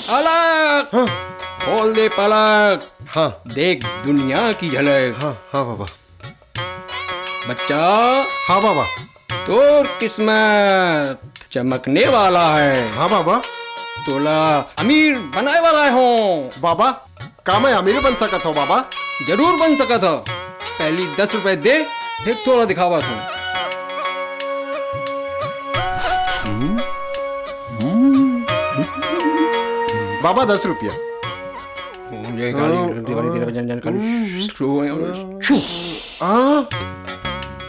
अलग हाँ खोल दे पलक, हाँ देख दुनिया की झलक। हाँ हाँ बाबा। बच्चा हाँ बाबा। तोर किस्मत चमकने वाला है। हाँ बाबा। तोला अमीर बनाए वाला हो। बाबा का मैं अमीर बन सकत हो बाबा? जरूर बन सकत हो। पहली 10 रुपए दे, फिर थोड़ा दिखावा तू। बाबा 10 रुपया।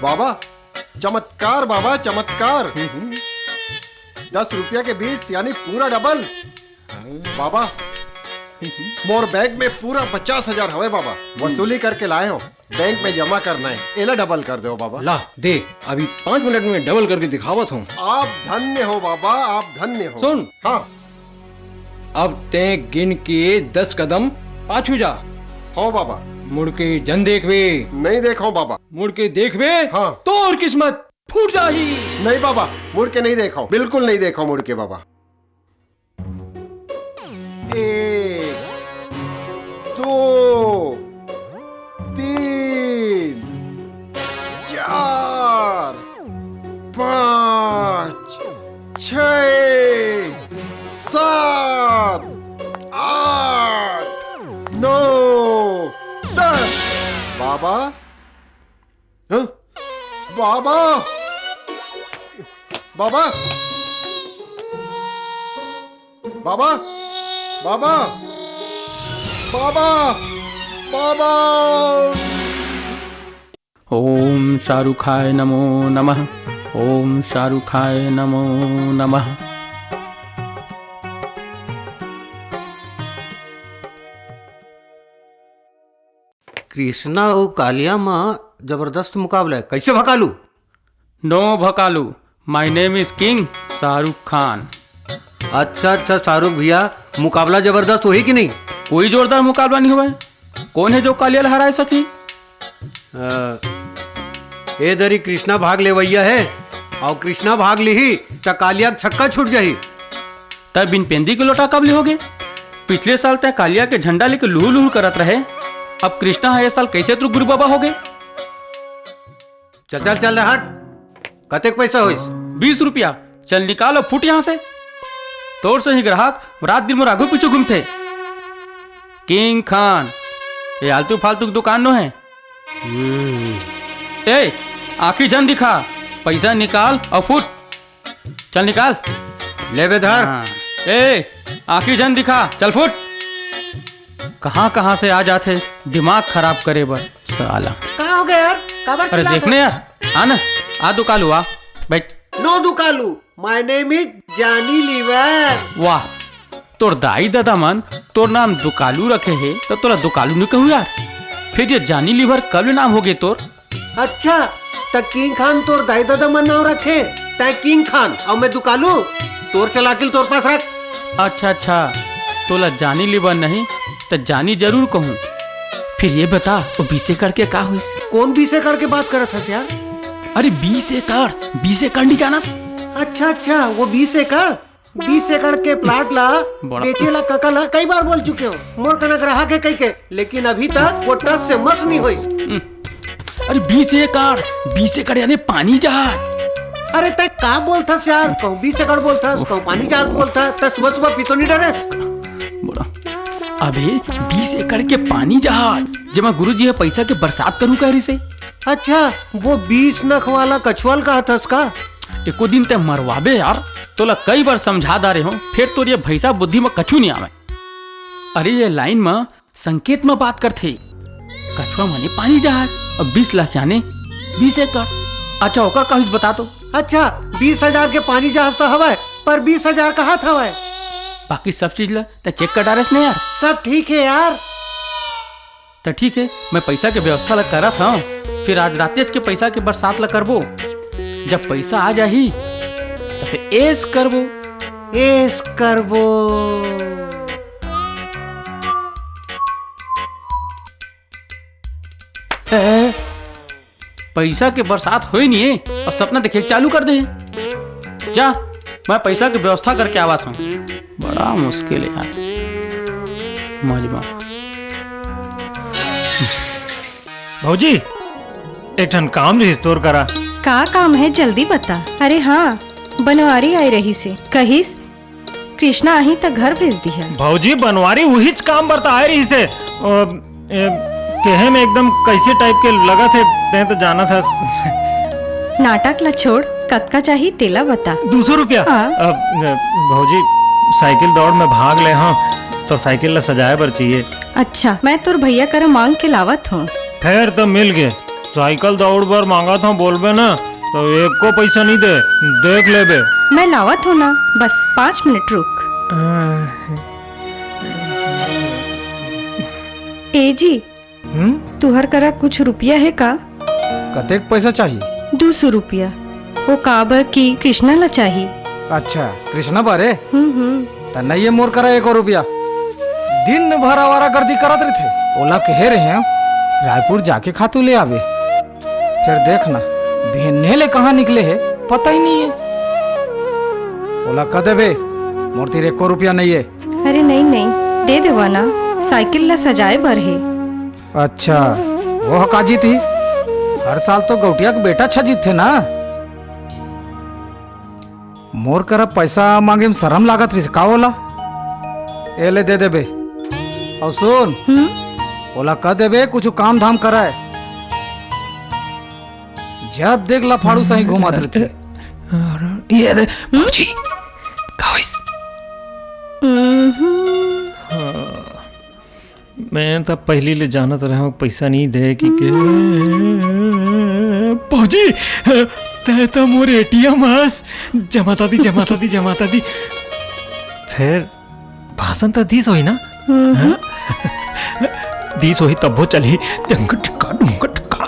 बाबा चमत्कार, बाबा चमत्कार। 10 रुपया के 20 यानी पूरा डबल। बाबा मोर बैग में पूरा 50,000 हवे बाबा, वसूली करके लाए हो, बैंक में जमा करना है, एला डबल कर दो बाबा। ला दे, अभी 5 मिनट में डबल करके दिखावत हूँ। आप धन्य हो बाबा, आप धन्य हो। सुन, हाँ अब ते गिन के 10 कदम पाछू जा। हो बाबा। मुड़ के जन देखवे। नहीं देखो बाबा। मुड़ के देखवे हाँ। तो और किस्मत फूट जाही। नहीं बाबा, मुड़ के नहीं देखो, बिल्कुल नहीं देखो मुड़ के बाबा। 1 2 3 4 5 6 7 8 9 10। बाबा हाँ? बाबा बाबा बाबा बाबा बाबा बाबा। ओम शाहरुखाय नमो नमः। ओम शाहरुखाय नमो नमः। कृष्णा और कालिया में जबरदस्त मुकाबला है, कैसे भकालू? नो भकालू, my name is king Shahrukh Khan. अच्छा अच्छा शाहरुख भैया, मुकाबला जबरदस्त हो ही कि नहीं? कोई जोरदार मुकाबला नहीं हुआ है। कौन है जो कालिया हरा सकी? ए दरी कृष्णा भाग लेवैया है, और कृष्णा भाग ली तो कालिया छक्का छूट जाही। तब बिन पेंदी के लोटा कब लिहोगे? पिछले साल तय कालिया के झंडा लेके लूहू लूहू करत रहे, अब कृष्णा है ये साल कैसे तू गुरु बाबा हो गए? चल चल चल हट, कतेक पैसा हो? 20 रुपया। चल निकालो फुट यहाँ से। तोर से ही ग्राहक रात दिन मोर आगू पीछू घूमते। किंग खान, ये आलतू फालतू की दुकान नो है। ए आखी जन दिखा, पैसा निकाल और फुट। चल निकाल। ले बेधर। हाँ। ए आखी जन दिखा, चल फुट। कहाँ कहाँ से आ जाते दिमाग खराब करे बर साला। कहाँ हो गया यार? काबर अरे देखने यार, आ ना, आ दुकालू आ बैठ। No Dukalu, my name is Johnny Lever. वाह, तोर दाई दादा मन तोर नाम दुकालू रखे है तो तोरा दुकालू नहीं कहू यार। फिर ये जानी लीवर कब नाम हो गए तोर? अच्छा त किंग खान तोर दाई दादा मन नाम रखे, तै किंग खान और मैं दुकालू। तोर चलाकिल तोर पास रख। अच्छा अच्छा, तोला जानी लीवर नहीं तो जानी जरूर कहूँ। फिर ये बता वो 20 एकड़ के का हुई? कौन 20 एकड़ के बात करत हस यार? अरे 20 एकड़ नहीं जाना? अच्छा अच्छा, वो 20 एकड़ के प्लाट ला बेचेला ककला कई बार बोल चुके हो। मोर कना ग्राहक है कई के, लेकिन अभी तक वो टस से मच नहीं हुई। अरे 20 एकड़ यानी पानी जहाज। अरे तय का बोलथस यार? कहूँ 20 एकड़ बोलथस, कहूँ पानी जहाज बोलथा। तय सुबह सुबह पीतो नहीं डरेस? बोला अबे 20 एकड़ के पानी जहाज जमा गुरुजी है पैसा के बरसात करूं कह रही से। अच्छा वो 20 नख वाला कछुआल का हथस का? एको दिन ते मरवाबे यार, तोला कई बार समझा दारे हो, फिर तो ये भैसा बुद्धि में कछु नहीं आवे। अरे ये लाइन में संकेत में बात करते, कछुआ माने पानी जहाज और 20 लाख यानी 20 एकड़। अच्छा ओकर कहिस बता तो। अच्छा 20,000 के पानी जहाज तो हवा, पर 20,000 का हाथ हवा। बाकी सब चीज ला तो चेक कर डारेस नहीं यार? सब ठीक है यार। तो ठीक है, मैं पैसा के व्यवस्था ला करा था, फिर आज रात के पैसा के बरसात ला करबो। जब पैसा आ जाही तो फिर ऐस करबो। पैसा के बरसात होई नहीं है और सपना देखे चालू कर दे। जा, मैं पैसा की व्यवस्था करके आवा था। बड़ा मुश्किल है यार। मजबा भौजी एक ठन काम रही तोर करा। का काम है जल्दी बता। अरे हाँ, बनवारी आई रही से कहिस कृष्णा आही त घर भेज दिया। भौजी बनवारी वही काम बरता आए रही से कहे में एकदम कैसे टाइप के लगा थे ते तो जाना था। नाटक ला छोड़, कतका चाहिए तेला बता। 200 रुपया। हाँ। भौजी साइकिल दौड़ में भाग ले हाँ तो साइकिल ला सजाए बर चाहिए। अच्छा, मैं तोर भैया कर मांग के लावत हूँ। खैर तो मिल गए। साइकिल दौड़ बर मांगा था बोलबे ना तो एक को पैसा नहीं दे, देख ले बे। मैं लावत हूँ ना, बस 5 मिनट रुक। ए जी, तुहर करा कुछ रुपया है का? कतेक पैसा चाहिए? 200 रुपया। वो काबर की कृष्णा ला चाहिए। अच्छा, कृष्णा बारे त नहीं मोर करा 1 रुपया। दिन भर आवारा गर्दी करत रहे। ओला कहे रहे हैं रायपुर जाके खातू ले आवे। फिर देखना भेने ले कहाँ निकले है पता ही नहीं है। ओला कह देबे मोर तीर 1 रुपया नहीं है। अरे नहीं नहीं, दे देवा ना, साइकिल ला सजाए बर है। अच्छा, वो काजी थी। हर साल तो गौटिया के बेटा अच्छा जीत थे ना। मोर करा पैसा मांगे में शर्म लागत रही का ओला। ए ले दे देबे। और सुन, ओला कह देबे कुछ काम धाम कराए। जब देख लफाड़ू सही घुमात रहते। ये दे भौजी गाइस। मैं तो पहली ले जानत रहा हूँ पैसा नहीं दे कि के भौजी ते तो मोर एटीएम हस जमाता दी। फिर भाषण तो दीस होई ना। दीस होई तब वो चली जंगट का डुंगट का।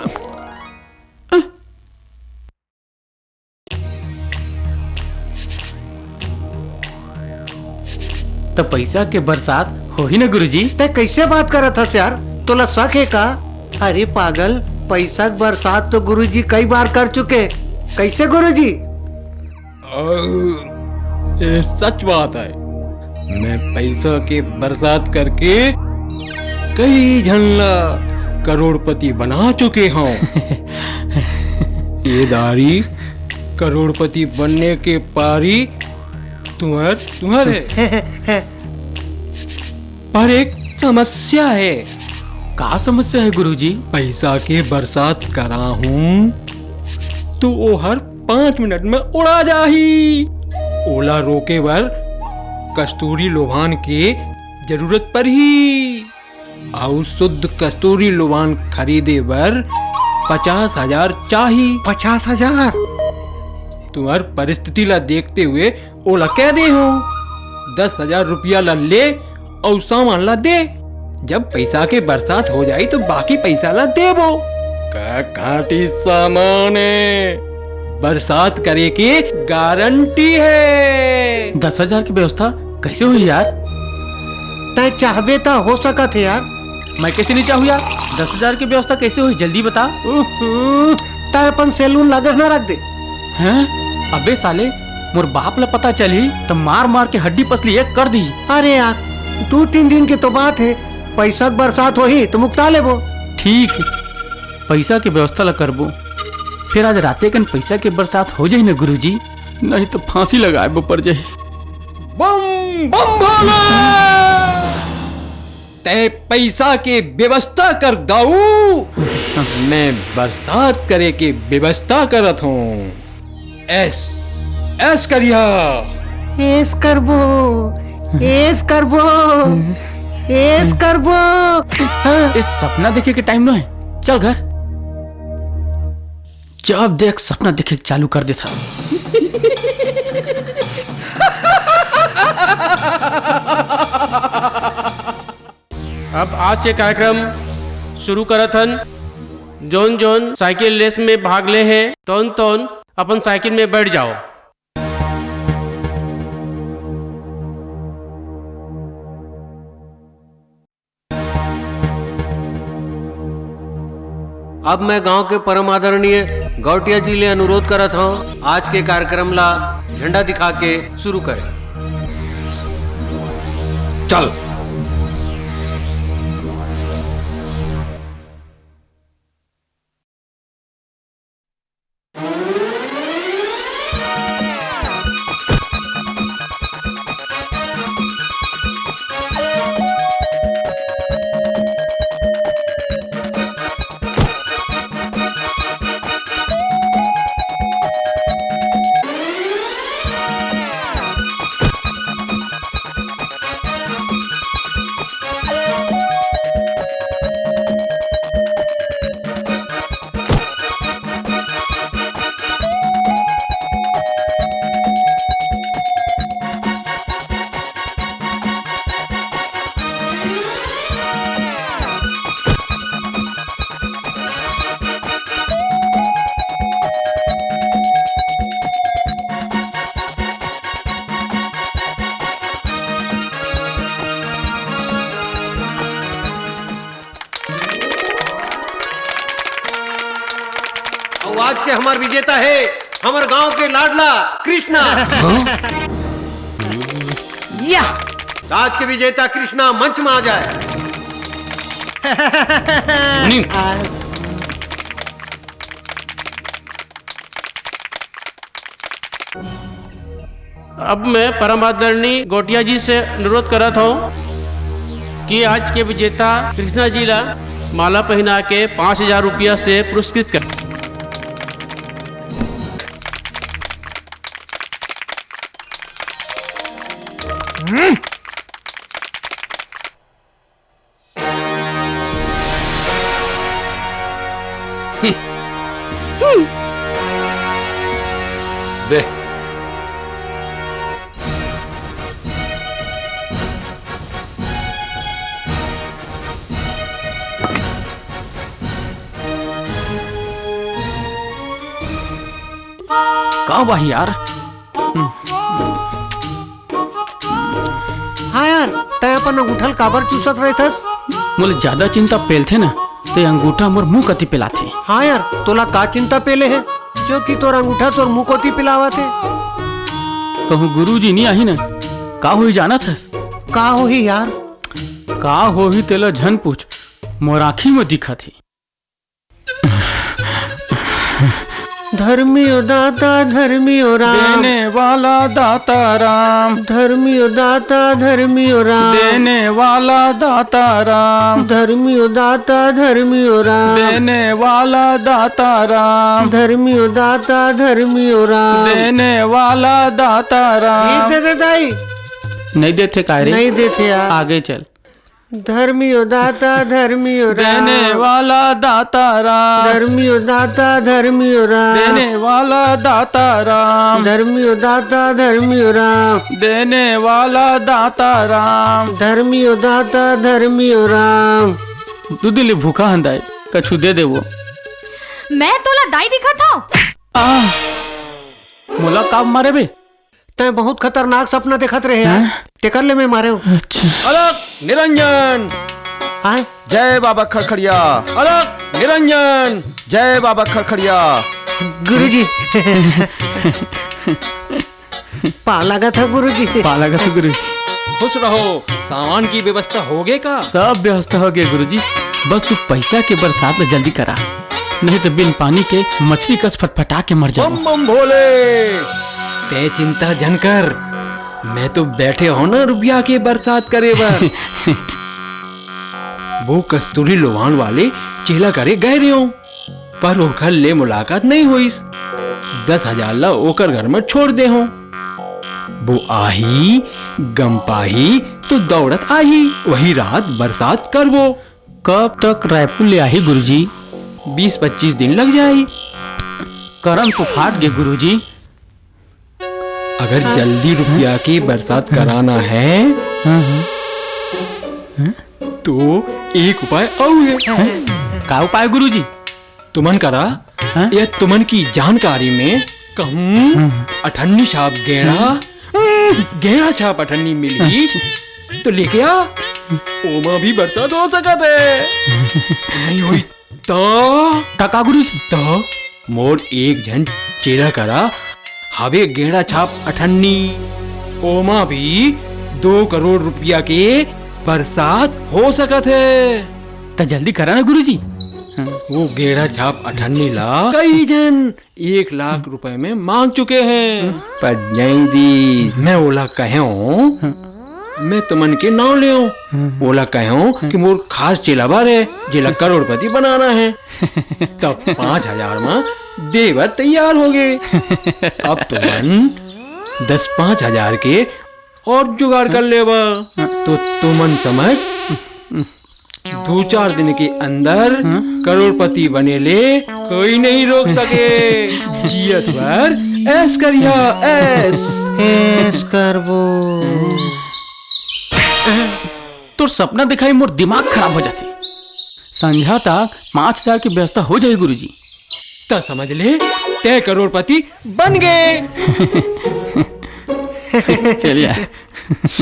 तो पैसा के बरसात हो ही ना गुरुजी। ते कैसे बात करत हस यार? तोला शक है का? अरे पागल, पैसा के बरसात तो गुरुजी कई बार कर चुके। कैसे गुरुजी? ये सच बात है। मैं पैसा के बरसात करके कई झल्ला करोड़पति बना चुके हूँ। ये दारी करोड़पति बनने के पारी तुम्हारे पर एक समस्या है। का समस्या है गुरुजी? पैसा के बरसात करा हूँ तो वो हर 5 मिनट में उड़ा जाही। ओला रोके बर कस्तूरी लोभान के जरूरत पर ही और शुद्ध कस्तूरी लोभान खरीदे बर 50,000 चाहिए। 50,000? तुम्हार परिस्थिति ला देखते हुए ओला कह दे हो 10,000 रुपया ला ले और सामान ला दे। जब पैसा के बरसात हो जाए तो बाकी पैसा ला देबो। का काटी सामान है, बरसात करे की गारंटी है। 10,000 की व्यवस्था कैसे हुई यार? ते चाहबे तो हो सकत है यार। मैं कैसे नहीं चाहूँ यार? 10,000 की व्यवस्था कैसे हुई जल्दी बता। ते अपन सैलून लागत ना रख दे। हैं? अबे साले, मोर बाप ला पता चली तो मार मार के हड्डी पसली एक कर दी। अरे यार 2-3 दिन की तो बात है। पैसा की बरसात हो ही तो मुक्ता लेबो। ठीक है, पैसा की व्यवस्था ला करबो। फिर आज राते कन पैसा के बरसात हो जाए ना गुरुजी, नहीं तो फांसी लगाए वो पड़ जाए। बम बम भोला, ते पैसा के व्यवस्था कर दाऊ। मैं बरसात करे के व्यवस्था करत हूँ। ऐस करिया। एस करबो। इस सपना देखे के टाइम ना है, चल घर। जब देख सपना देखे चालू कर देता। अब आज के कार्यक्रम शुरू करत हन। जोन जोन साइकिल रेस में भाग ले हैं तोन अपन साइकिल में बैठ जाओ। अब मैं गांव के परम आदरणीय गौटिया जी ले अनुरोध करत हूँ आज के कार्यक्रम ला झंडा दिखा के शुरू करें। चल आज के हमार विजेता है हमारे गांव के लाडला कृष्णा। या आज के विजेता कृष्णा मंच में आ जाए। अब मैं परम आदरणीय गोटिया जी से अनुरोध करत हूँ कि आज के विजेता कृष्णा जी ला माला पहना के 5,000 रुपया से पुरस्कृत कर। दे। का भाई यार? हाँ यार, तय अपन अंगूठल काबर चूसत रहे थस? मोले ज्यादा चिंता पेल थे ना, ते अंगूठा मोर मुंह कति पिला थे। हाँ यार, तोला का चिंता पेले है क्योंकि तोर अंगूठा तोर मुंह कोती पिलावा थे। कहूँ गुरुजी नहीं आई ना, का हुई जाना था? का हो ही यार? का हो ही तेला झन पूछ, मोर आँखी में दिखा थी। धर्मियो दाता धर्मियो राम, देने वाला दाता राम, धर्मियो दाता धर्मियो राम, देने वाला दाता राम, धर्मियो दाता धर्मियो राम, देने वाला दाता राम, धर्मियो दाता धर्मियो राम, देने वाला दाता राम। दे दे दाई, नहीं देते काय रे? नहीं देते यार। आगे चल। धर्मियो दाता धर्मियो राम, देने वाला दाता राम, धर्मियो दाता धर्मियो राम, देने वाला दाता राम, धर्मियो दाता धर्मियो राम, देने वाला दाता राम। धर्मियो दाता धर्मियो राम। तू दिल भूखा हंदाए, कछु दे दे वो। मैं तोला दाई दिखा था। मोला काब मारे बे? तय बहुत खतरनाक सपना देखत रहे यार, टेकर ले में मारे हो। अच्छा। अलग निरंजन, हाँ जय बाबा खड़खड़िया, अलग निरंजन। जय बाबा खड़खड़िया। गुरुजी पा लगा था गुरुजी। पाला का तो गुरुजी। खुश रहो, सामान की व्यवस्था हो गए का? सब व्यवस्था हो गया गुरुजी, बस तू पैसा के बरसात में जल्दी करा, नहीं तो बिन पानी के मछली कस फटफटा के मर बम जाऊं। बम भोले, ते चिंता जन कर, मैं तो बैठे हो ना रुपया के बरसात करे बर। वो कस्तूरी लोहान वाले चेला करे गए रहे हो, पर ओखर ले मुलाकात नहीं हुई। 10,000 ला ओकर घर में छोड़ दे हो। वो आही गम पाही तो दौड़त आही, वही रात बरसात कर वो। कब तक रायपुर ले आई गुरुजी? 20-25 दिन लग जाई। करम तो फाट गए गुरुजी। अगर जल्दी रुपया की बरसात कराना है तो एक उपाय और है। का उपाय गुरुजी? तुमन करा, यह तुमन की जानकारी में कहूँ अठन्नी छाप गेड़ा छाप अठन्नी मिली तो लेके आ, ओमा भी बरसात हो सकत है। नहीं हुई तो का गुरुजी? तो मोर एक जन चेरा करा हवे गेड़ा छाप अठन्नी, ओमा भी 2 करोड़ रुपया के बरसात हो सकत है। तो जल्दी करा ना गुरुजी। वो गेड़ा छाप अठन्नी ला कई जन 1 लाख रुपए में मांग चुके हैं, पर नहीं दी। मैं ओला कहूँ, मैं तुमन के नाम ले ओला कहूँ कि मोर खास चेलावर है जिला करोड़पति बनाना है। तब 5,000 में देवर तैयार हो गए। अब तुमन 10-5,000 के और जुगाड़ कर लेवा तो तुमन समझ 2-4 दिन के अंदर करोड़पति बने ले, कोई नहीं रोक सके। जियत भर ऐस करिया, ऐस करबो। तो सपना दिखाई मोर दिमाग खराब हो जाती। संध्या तक 5,000 की व्यवस्था हो जाए गुरुजी। तो समझ ले ते करोड़पति बन गए। चलिए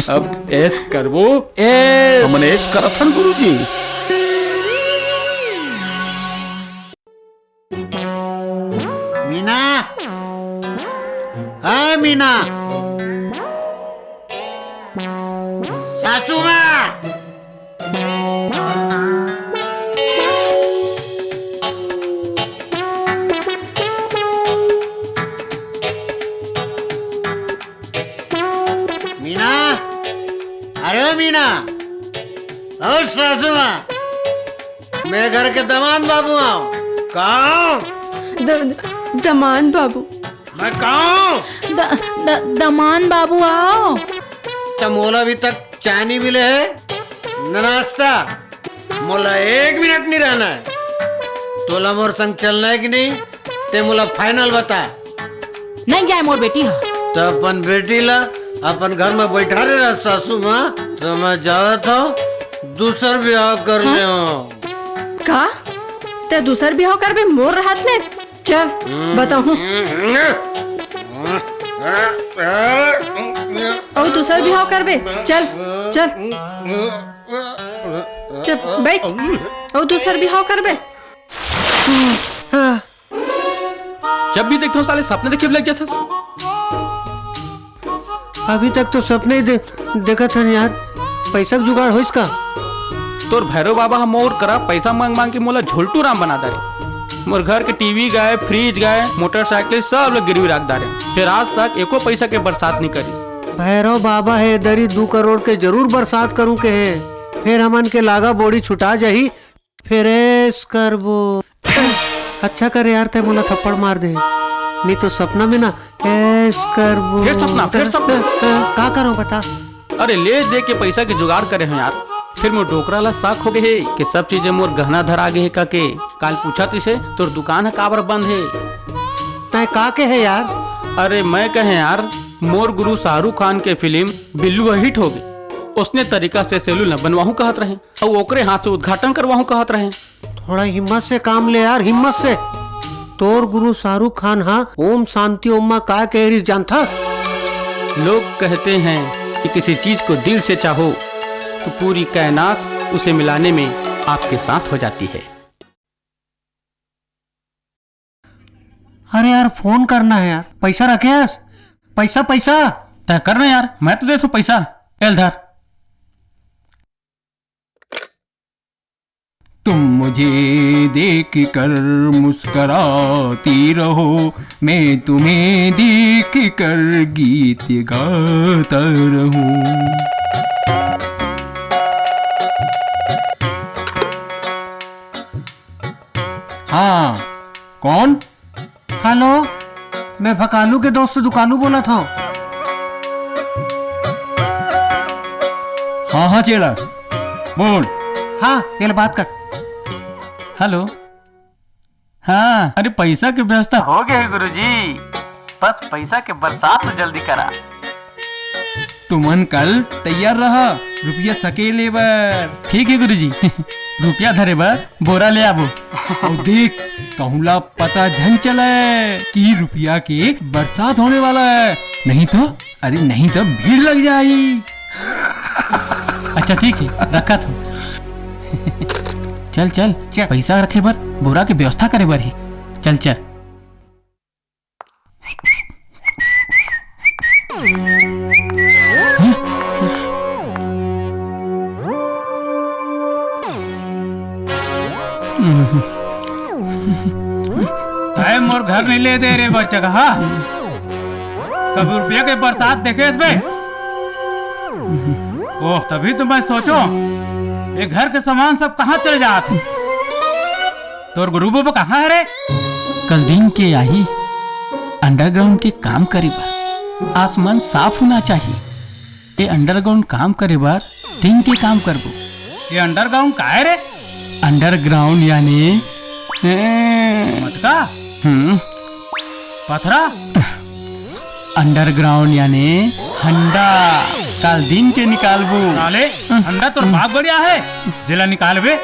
अब ऐस करबो, ऐस हमने ऐस करत हन गुरुजी। हाँ मीना, सासू माँ, मीना, अरे ओ मीना, और सासू माँ, मैं घर के दामाद बाबू आओ। कहाँ? दमान बाबू, मैं कहाँ? दमान बाबू आओ। तो मोला अभी तक चाय नहीं मिले है, न नाश्ता। मोला 1 मिनट नहीं रहना है। तोला मोर संग चलना है कि नहीं, ते मोला फाइनल बता। नहीं जाए मोर बेटी हा। तो अपन बेटी ला अपन घर में बैठा रहे सासू माँ, तो मैं जावत हूँ दूसर ब्याह कर ले। का ते दूसर बिहाव करबे मोर हाथ ले? चल बताऊं। और दूसर बिहाव करबे? चल चल चल बैठ। और दूसर बिहाव करबे? जब भी देखते हो साले सपने देखे लग जाते। अभी तक तो सपने ही देखा था यार। पैसा का जुगाड़ हो इसका? तोर भैरव बाबा हम मोर करा पैसा मांग मांग के मोला झोलटू राम बना दारे। मोर घर के टीवी गए, फ्रिज गए, मोटरसाइकिल सब लोग गिरवी रख दारे। फिर आज तक एको पैसा के बरसात नहीं करीस। भैरव बाबा है दरी 2 करोड़ के जरूर बरसात करूं के है। फिर हमन के लागा बोड़ी छुटा जाही, फिर ऐस करबो। अच्छा करे यार, ते मोला थप्पड़ मार दे, नहीं तो सपना में ना ऐस करबो। फिर सपना का करूं बता। अरे ले दे के पैसा के जुगाड़ करे हो यार। फिर मोर डोकरा ला साख हो गए है कि सब चीजें मोर गहना धर आगे है काके। काल पूछा तिसे तोर दुकान है काबर बंद है? तय का के है यार? अरे मैं कहे यार, मोर गुरु शाहरुख खान के फिल्म बिल्लू हिट हो गई। उसने तरीका से सेलून बनवाहू कहत रहे और ओकरे हाथ से उद्घाटन करवाहू कहत रहे। थोड़ा हिम्मत से काम ले यार, हिम्मत से। तोर गुरु शाहरुख खान हाँ ओम शांति ओम मां का कह रही जानता? लोग कहते हैं कि किसी चीज को दिल से चाहो तो पूरी कायनात उसे मिलाने में आपके साथ हो जाती है। अरे यार फोन करना है यार, पैसा रखे हस? पैसा पैसा तय करना यार, मैं तो दे दू पैसा। एलधर तुम मुझे देख कर मुस्कराती रहो, मैं तुम्हें देख कर गीत गाता रहूं। हाँ कौन? हेलो, मैं भकालू के दोस्त दुकानू बोला था। हाँ हाँ चेला बोल। हाँ ये बात कर। हेलो, हाँ अरे पैसा की व्यवस्था हो गया है गुरुजी, बस पैसा के बरसात तो जल्दी करा। तुमन कल तैयार रहा, रुपया सकेले बर। ठीक है गुरुजी। रुपया धरे बर बोरा ले आबो। और देख कहूला पता झन चले कि रुपया के बरसात होने वाला है, नहीं तो अरे नहीं तो भीड़ लग जाएगी। अच्छा ठीक है, रखा था। चल चल पैसा रखे बर बोरा की व्यवस्था करे बर ही। चल चल मोर घर नहीं ले दे रे बच्चा का। हाँ कभी रुपया के बरसात देखे इसमें? ओह तभी तो मैं सोचो ये घर के सामान सब कहाँ चले जाते। तोर गुरु बाबा कहाँ है रे? कल दिन के आई अंडरग्राउंड के काम करे बार आसमान साफ होना चाहिए। ये अंडरग्राउंड काम करे बार दिन के काम करबो। ये अंडरग्राउंड का है रे? अंडरग्राउंड यानी मटका पथरा। अंडरग्राउंड यानी हंडा काल दिन के निकालबो। साले हंडा तो भाग बढ़िया है, जिला निकालबे।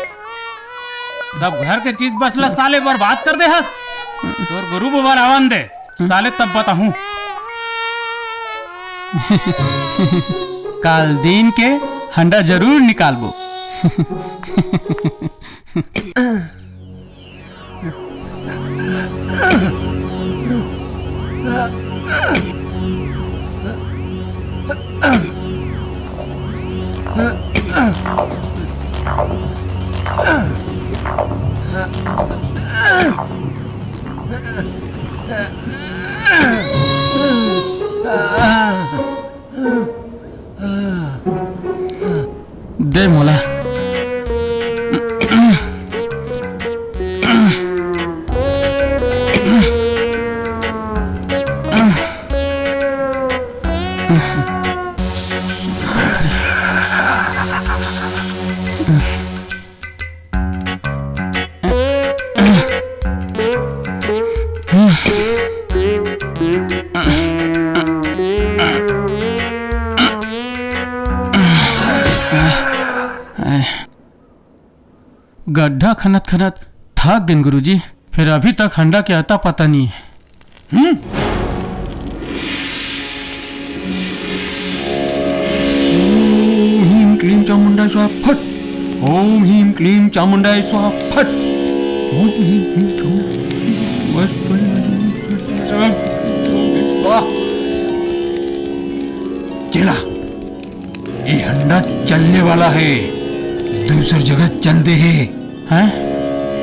सब घर के चीज बचला साले बर्बाद कर दे हस। तोर गुरु बाबा रावण दे साले तब बताऊं। काल दिन के हंडा जरूर निकालबो। दे मोला। गड्ढा खनत खनत थक गए गुरुजी, फिर अभी तक हंडा के अता पता नहीं है। ओम ह्रीं क्लीं चामुंडाय स्वाहा फट। ओम ह्रीं क्लीं चामुंडाय स्वाहा फट। ओम ह्रीं क्लीं चामुंडाय स्वाहा। चला, ये हंडा चलने वाला है, दूसरी जगह चल दे है। हैं?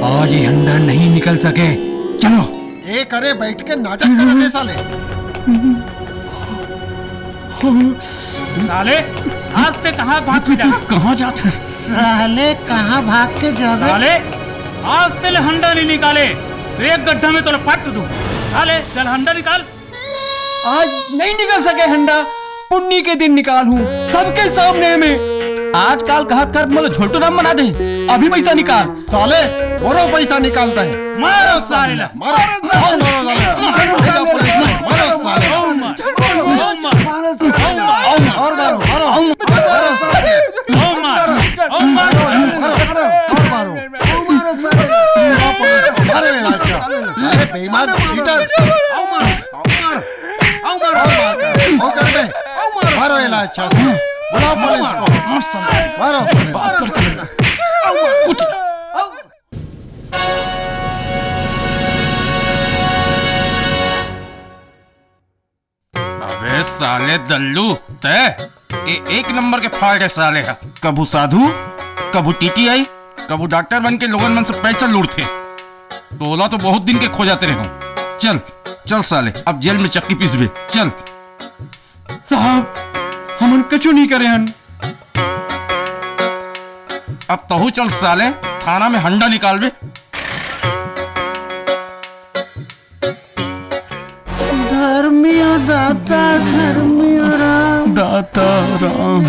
आज ये हंडा नहीं निकल सके, चलो। ए करे बैठ के नाटक करते साले। साले आज ते कहाँ भाग के जा? कहाँ जाते? साले कहाँ भाग के जावे? साले आज तेले हंडा नहीं निकाले तो एक गड्ढा में तो पट दूं। साले चल हंडा निकाल। आज नहीं निकल सके हंडा, पुन्नी के दिन निकाल हूँ सबके सामने में। आजकल कहत कर मतलब झोटू नाम बना दे, अभी पैसा निकाल। साले बोरो पैसा निकालता है। मारो साले ला। मारो मारो पुलिस में, मारो साले। और मारो और मारो मारो और मारो और मारो पुलिस को मारे मेरा अच्छा। अरे बेईमान चीटर। ओ कर बे, मारो ये अच्छा से, बुलाओ पुलिस को, मारो अबे साले दल्लू तय एक नंबर के फाड़ साले है। कबू साधु, कबू टीटीआई, कबू डॉक्टर बन के लोगन मन से पैसा लूटते। तोला तो बहुत दिन के खो जाते रहे हो। चल चल साले, अब जेल में चक्की पीसबे, चल। साहब हमन कछु नहीं करे हन। अब तहु चल साले, थाना में हंडा निकाल बे। धर्मियो दाता धर्मियो राम। दाता राम।